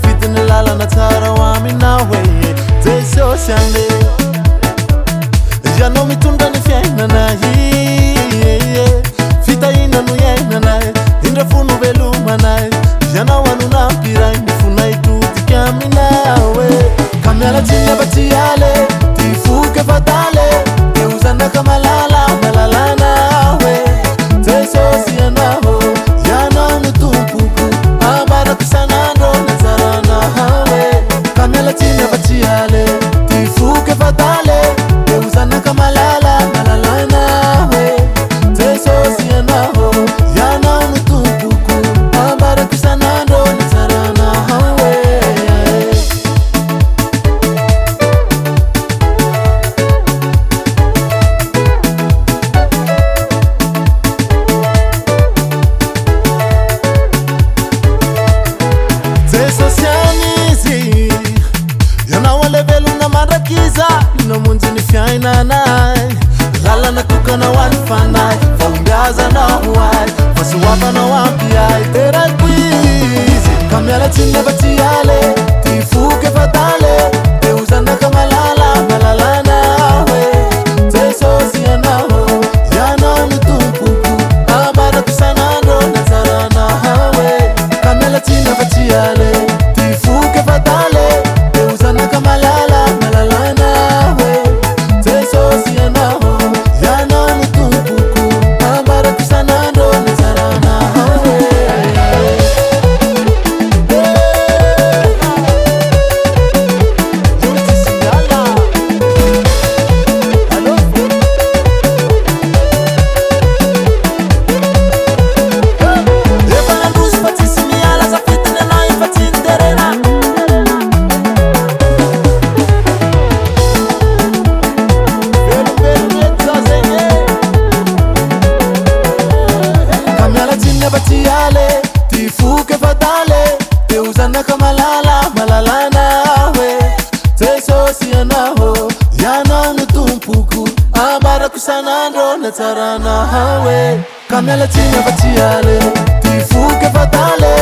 vidiny lalana tsara ho aminao hoe Jesosy ane ianao mitondra ny fiainanay fitahina no iainanay indra fo no velomanay ianao anonampiray ny fonay todika aminao ka mialatsiny afa-tsy ale ty foky efa tale de ho zanaka malala malalana hoe Jesosy ianao ianao no tompoko ambarako isanandro nazarana hoe ka mialatsiny afa-tsy ale ty foky efa tale de ho zanaka malala malalana hoe Jesosy ianao ianao no tompoko ambarako isanandro nazarana hoe Jesosy anizy ianao alevelona mandrakiza namonjy ny fiainanay lalana tokana ho an'ny fanay fahombiazanao ay fa sy hoafanao ampy ay terako izy ka mialatsiny afa-tsy ale ty foky efa tale de ho zanaka malala malalana hoe Jesosy ianao ianao no tompoko ambarako isanandro nazarana hoe ka mialatsiny afa-tsy ale ty foky efa tale de ho zanaka malala malalana hoe Jesosy ianao ianao no tompoko ambarako isanandro nazarana hoe efa nandrozy fa tsisy miala safitiny anao efa tsy niterena velombelony eto za zegny ka mialatsiny afa-tsy ale ty foky efa tale de ho zanaka malala malalana hoe Jesosy ianao ianao no tompoko ambarako isanandro nazarana hoe ka mialatsiny afa-tsy ale ty foky efa tale